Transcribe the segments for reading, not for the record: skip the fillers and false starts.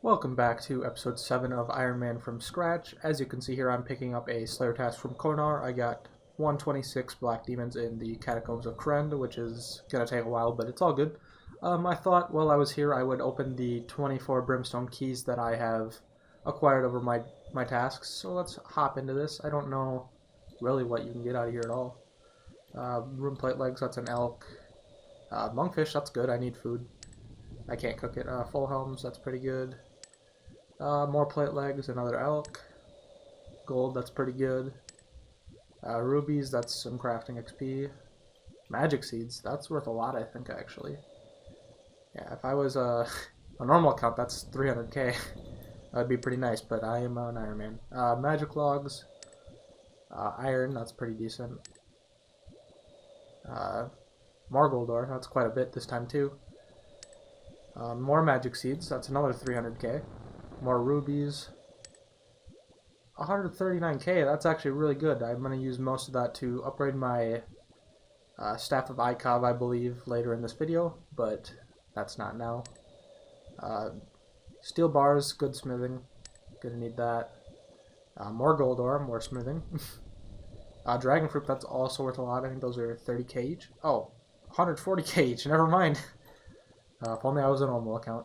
Welcome back to episode 7 of Ironman from scratch. As you can see here, I'm picking up a Slayer task from Konar. I got 126 Black Demons in the Catacombs of Krend, which is going to take a while, but it's all good. I thought while I was here I would open the 24 Brimstone Keys that I have acquired over my tasks. So let's hop into this. I don't know really what you can get out of here at all. Room plate legs, that's an elk. Monkfish, that's good. I need food. I can't cook it. Full helms, that's pretty good. More plate legs, another elk. Gold, that's pretty good. Rubies, that's some crafting XP. Magic seeds, that's worth a lot, I think, actually. Yeah, if I was a normal account, that's 300k. That'd be pretty nice, but I am an Iron Man. Magic logs. Iron, that's pretty decent. More gold ore, that's quite a bit this time too. More magic seeds, that's another 300k. More rubies. 139k, that's actually really good. I'm going to use most of that to upgrade my Staff of Icov, I believe, later in this video, but that's not now. Steel bars, good smithing. Gonna need that. More gold ore, more smithing. Dragon fruit, that's also worth a lot. I think those are 30k each. Oh, 140k each, never mind. If only I was a normal account.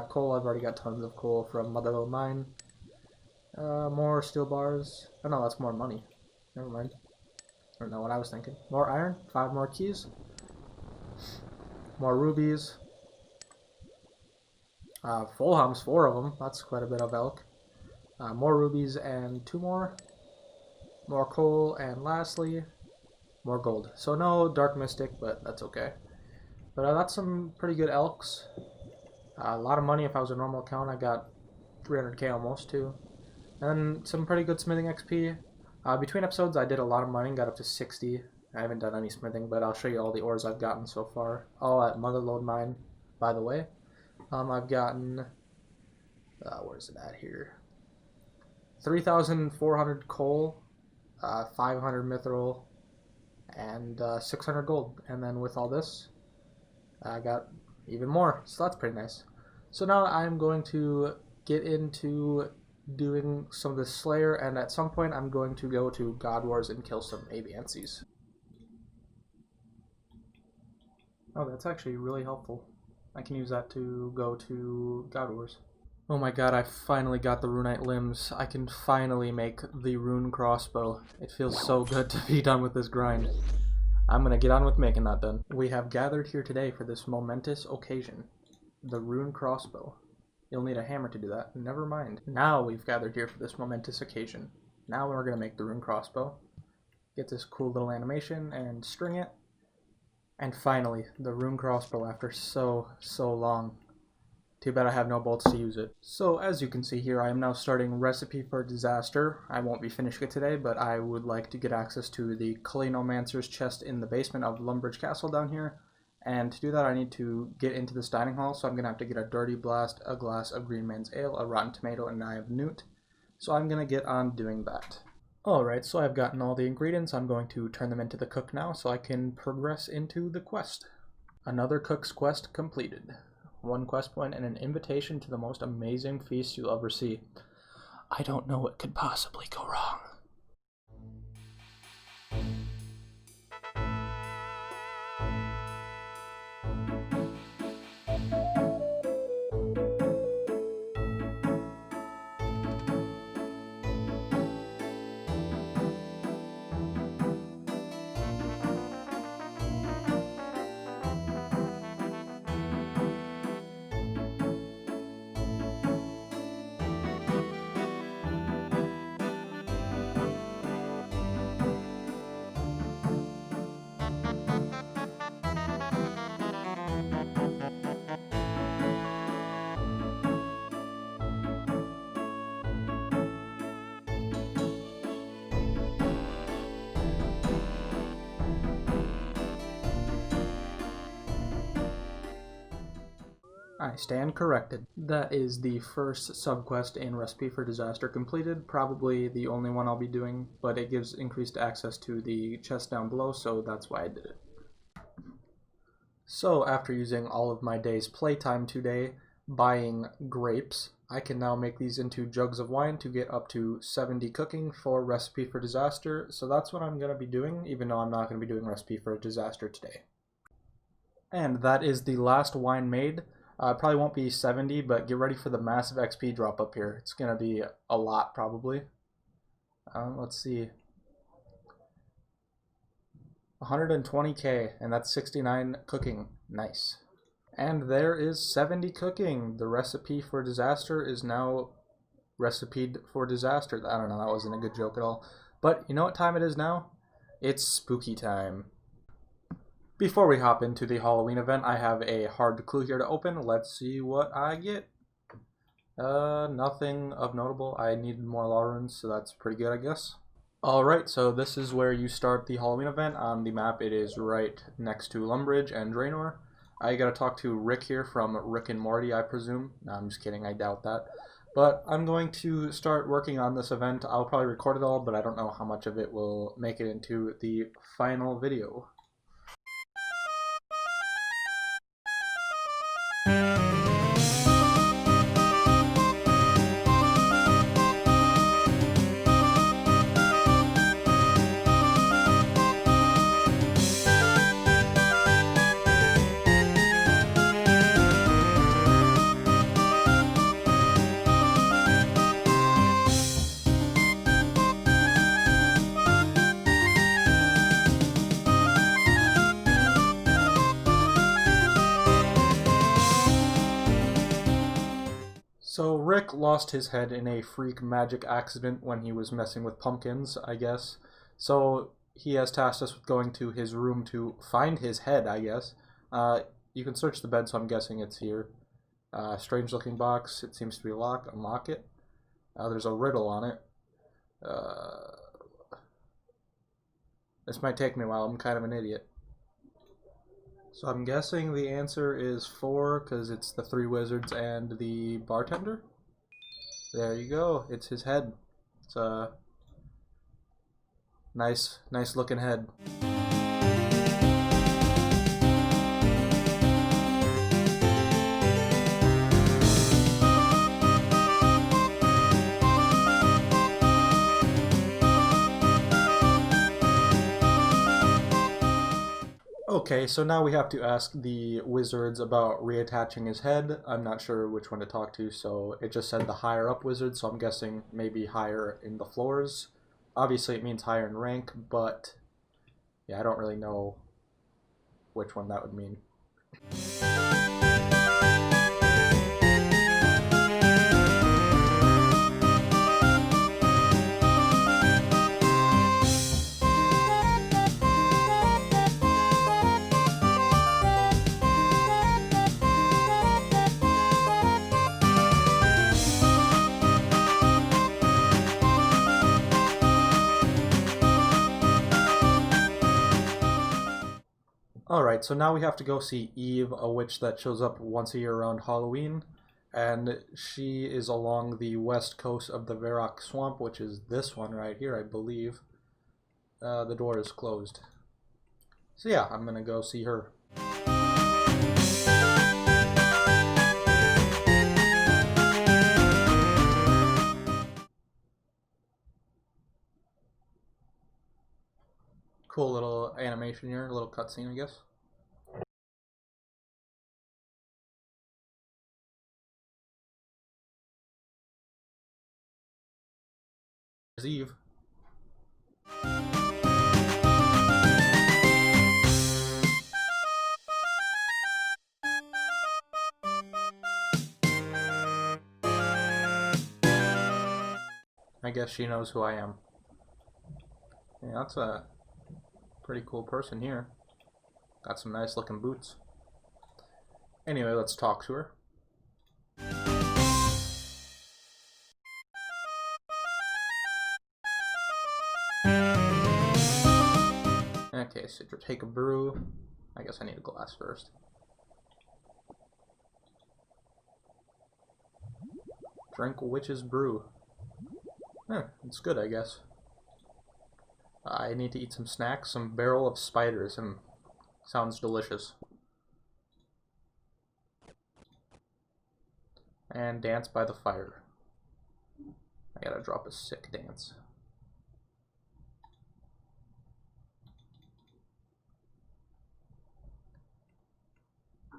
Coal, I've already got tons of coal from Motherlode Mine. More steel bars. Oh no, that's more money. Never mind. I don't know what I was thinking. More iron, 5 more keys. More rubies. Full hums, 4 of them. That's quite a bit of elk. More rubies and 2 more. More coal, and lastly, more gold. So no Dark Mystic, but that's okay. But that's some pretty good elks. A lot of money if I was a normal account. I got 300k almost too. And some pretty good smithing XP. Between episodes I did a lot of mining, got up to 60. I haven't done any smithing, but I'll show you all the ores I've gotten so far. All at Motherlode Mine, by the way. I've gotten, where's it at here? 3,400 coal, 500 mithril, and 600 gold. And then with all this, I got even more, so that's pretty nice. So now I'm going to get into doing some of the Slayer, and at some point I'm going to go to God Wars and kill some Aviancies. Oh, that's actually really helpful. I can use that to go to God Wars. Oh my god, I finally got the Runite limbs. I can finally make the Rune Crossbow. It feels so good to be done with this grind. I'm gonna get on with making that then. We have gathered here today for this momentous occasion. The Rune Crossbow. You'll need a hammer to do that. Never mind. Now we've gathered here for this momentous occasion. Now we're gonna make the Rune Crossbow. Get this cool little animation and string it. And finally, the Rune Crossbow after so long. Too bad I have no bolts to use it. So as you can see here, I am now starting Recipe for Disaster. I won't be finishing it today, but I would like to get access to the Kalinomancer's chest in the basement of Lumbridge Castle down here. And to do that I need to get into this dining hall, so I'm going to have to get a Dirty Blast, a glass of Green Man's Ale, a Rotten Tomato, and an Eye of Newt. So I'm going to get on doing that. Alright, so I've gotten all the ingredients. I'm going to turn them into the cook now so I can progress into the quest. Another cook's quest completed. 1 quest point and an invitation to the most amazing feast you'll ever see. I don't know what could possibly go wrong. I stand corrected. That is the first subquest in Recipe for Disaster completed, probably the only one I'll be doing, but it gives increased access to the chest down below, so that's why I did it. So after using all of my day's playtime today buying grapes, I can now make these into jugs of wine to get up to 70 cooking for Recipe for Disaster. So that's what I'm going to be doing, even though I'm not going to be doing Recipe for Disaster today. And that is the last wine made. Probably won't be 70, but get ready for the massive XP drop up here. It's going to be a lot, probably. Let's see. 120k, and that's 69 cooking. Nice. And there is 70 cooking. The Recipe for Disaster is now recipeed for disaster. I don't know, that wasn't a good joke at all. But you know what time it is now? It's spooky time. Before we hop into the Halloween event, I have a hard clue here to open. Let's see what I get. Nothing of notable. I needed more law runes, so that's pretty good, I guess. Alright, so this is where you start the Halloween event. On the map, it is right next to Lumbridge and Draenor. I gotta talk to Rick here from Rick and Morty, I presume. No, I'm just kidding, I doubt that. But I'm going to start working on this event. I'll probably record it all, but I don't know how much of it will make it into the final video. So Rick lost his head in a freak magic accident when he was messing with pumpkins, I guess. So he has tasked us with going to his room to find his head, I guess. You can search the bed, so I'm guessing it's here. Strange looking box, it seems to be locked. Unlock it. There's a riddle on it. This might take me a while, I'm kind of an idiot. So I'm guessing the answer is 4, because it's the 3 wizards and the bartender. There you go, it's his head. It's a nice looking head. Okay, so now we have to ask the wizards about reattaching his head. I'm not sure which one to talk to, so it just said the higher up wizard, so I'm guessing maybe higher in the floors. Obviously it means higher in rank, but yeah, I don't really know which one that would mean. Alright, so now we have to go see Eve, a witch that shows up once a year around Halloween, and she is along the west coast of the Varrock Swamp, which is this one right here, I believe. The door is closed. So yeah, I'm gonna go see her. Cool little animation here, a little cutscene, I guess. There's Eve. I guess she knows who I am. Yeah, that's a pretty cool person here. Got some nice looking boots. Anyway, let's talk to her. Okay, so take a brew. I guess I need a glass first. Drink witch's brew. It's good, I guess. I need to eat some snacks. Some barrel of spiders. Sounds delicious. and dance by the fire. I gotta drop a sick dance.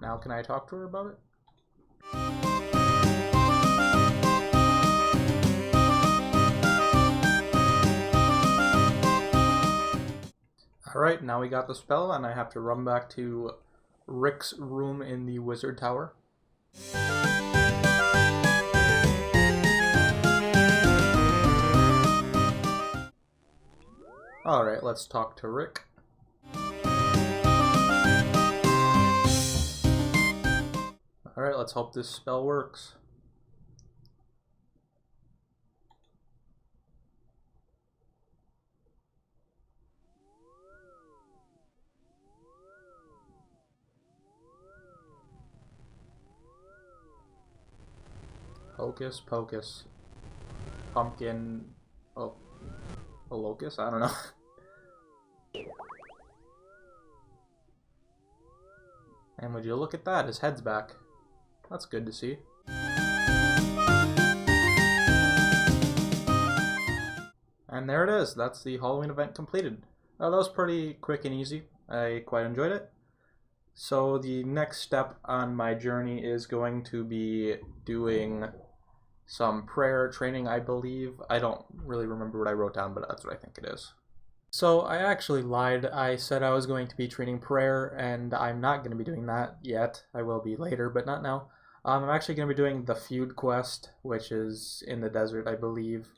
Now can I talk to her about it? Alright, now we got the spell, and I have to run back to Rick's room in the Wizard Tower. Alright, let's talk to Rick. Alright, let's hope this spell works. Hocus pocus. Pumpkin. Oh. A locust? I don't know. And would you look at that? His head's back. That's good to see. And there it is. That's the Halloween event completed. That was pretty quick and easy. I quite enjoyed it. So the next step on my journey is going to be doing some prayer training, I believe. I don't really remember what I wrote down, but that's what I think it is. So I actually lied. I said I was going to be training prayer, and I'm not going to be doing that yet. I will be later, but not now. I'm actually going to be doing the feud quest, which is in the desert, I believe.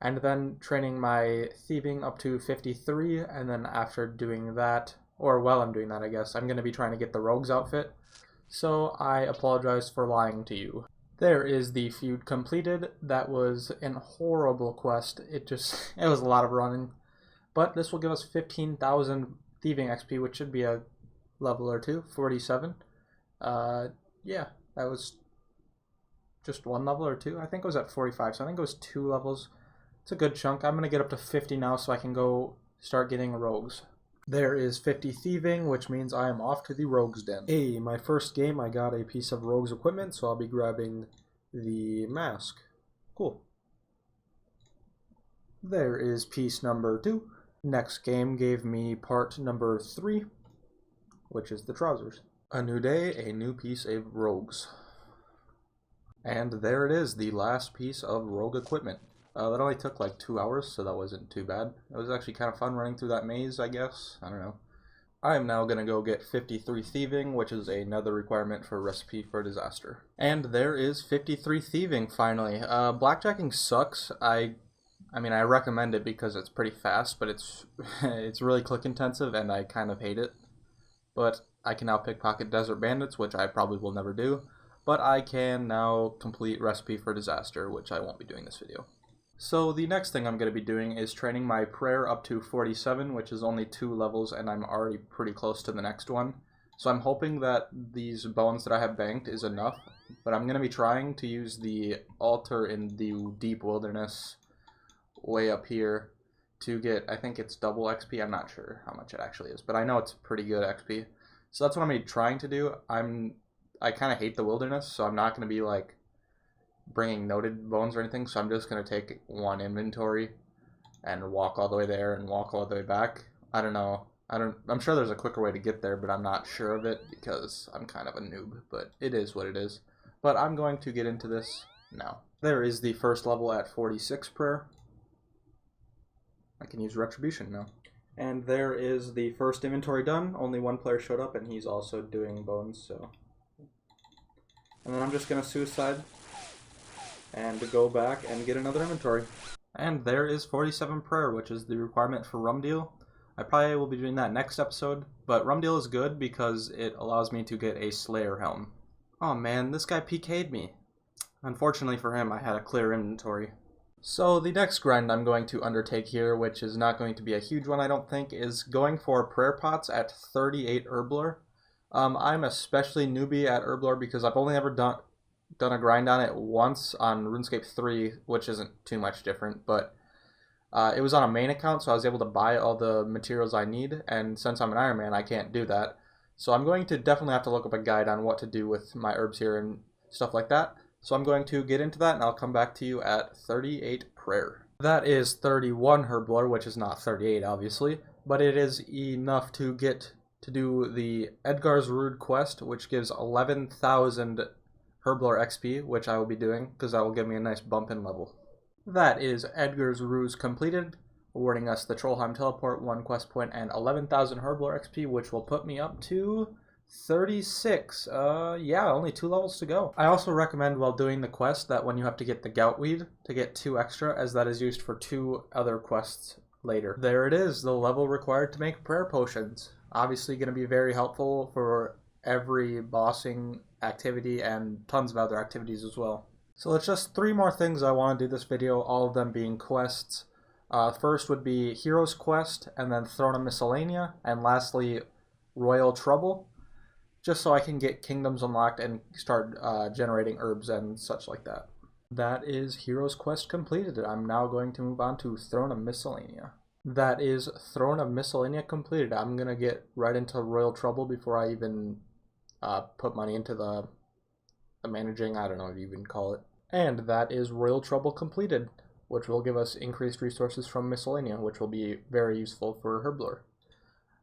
And then training my thieving up to 53, and then after doing that, or while I'm doing that, I guess, I'm going to be trying to get the rogue's outfit. So I apologize for lying to you. There is the feud completed. That was an horrible quest. It was a lot of running. But this will give us 15,000 thieving XP, which should be a level or two, 47. Yeah, that was just one level or two. I think it was at 45, so I think it was 2 levels. It's a good chunk. I'm going to get up to 50 now so I can go start getting rogues. There is 50 thieving, which means I am off to the rogues den. Hey, my first game I got a piece of rogues equipment, so I'll be grabbing the mask. Cool. There is piece number 2. Next game gave me part number 3, which is the trousers. A new day, a new piece of rogues. And there it is, the last piece of rogue equipment. That only took like 2 hours, so that wasn't too bad. It was actually kind of fun running through that maze, I guess. I don't know. I am now going to go get 53 thieving, which is another requirement for Recipe for Disaster. And there is 53 thieving, finally. Blackjacking sucks. I mean, I recommend it because it's pretty fast, but it's really click intensive, and I kind of hate it. But I can now pickpocket Desert Bandits, which I probably will never do. But I can now complete Recipe for Disaster, which I won't be doing this video. So the next thing I'm going to be doing is training my prayer up to 47, which is only 2 levels, and I'm already pretty close to the next one. So I'm hoping that these bones that I have banked is enough, but I'm going to be trying to use the altar in the deep wilderness way up here to get, I think it's double XP. I'm not sure how much it actually is, but I know it's pretty good XP. So that's what I'm going to be trying to do. I kind of hate the wilderness, so I'm not going to be like bringing noted bones or anything, so I'm just going to take one inventory and walk all the way there and walk all the way back. I don't know. I'm sure there's a quicker way to get there, but I'm not sure of it because I'm kind of a noob, but it is what it is. But I'm going to get into this now. There is the first level at 46 prayer. I can use Retribution now. And there is the first inventory done. Only one player showed up, and he's also doing bones, so. And then I'm just going to suicide and go back and get another inventory. And there is 47 prayer, which is the requirement for Rum Deal. I probably will be doing that next episode, but Rum Deal is good because it allows me to get a Slayer helm. Oh man, this guy PK'd me. Unfortunately for him, I had a clear inventory. So the next grind I'm going to undertake here, which is not going to be a huge one I don't think, is going for prayer pots at 38 Herblore. I'm especially newbie at Herblore because I've only ever done a grind on it once on RuneScape 3, which isn't too much different, but it was on a main account, so I was able to buy all the materials I need, and since I'm an Ironman, I can't do that. So I'm going to definitely have to look up a guide on what to do with my herbs here and stuff like that. So I'm going to get into that and I'll come back to you at 38 prayer. That is 31 Herblore, which is not 38 obviously, but it is enough to get to do the Edgar's Rude quest, which gives 11,000 Herblore XP, which I will be doing because that will give me a nice bump in level. That is Edgar's Ruse completed, awarding us the Trollheim Teleport, 1 quest point, and 11,000 Herblore XP, which will put me up to 36. Yeah, only 2 levels to go. I also recommend while doing the quest that when you have to get the Goutweed, to get 2 extra, as that is used for 2 other quests later. There it is, the level required to make prayer potions. Obviously going to be very helpful for every bossing activity and tons of other activities as well. So it's just 3 more things I want to do this video, all of them being quests. First would be Hero's Quest, and then Throne of Miscellanea, and lastly Royal Trouble, just so I can get kingdoms unlocked and start generating herbs and such like that. That is Hero's Quest completed. I'm now going to move on to Throne of Miscellanea. That is Throne of Miscellanea completed. I'm going to get right into Royal Trouble before I even put money into the managing, I don't know what you even call it. And that is Royal Trouble completed, which will give us increased resources from Miscellanea, which will be very useful for Herblore.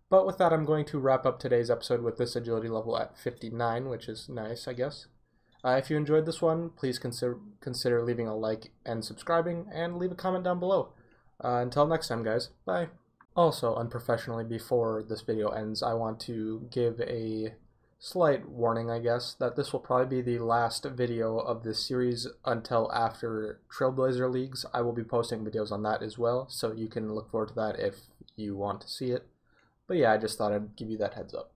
But with that, I'm going to wrap up today's episode with this agility level at 59, which is nice, I guess. If you enjoyed this one, please consider leaving a like and subscribing, and leave a comment down below. Until next time, guys. Bye. Also, unprofessionally, before this video ends, I want to give a slight warning, I guess, that this will probably be the last video of this series until after Trailblazer Leagues. I will be posting videos on that as well, so you can look forward to that if you want to see it. But yeah, I just thought I'd give you that heads up.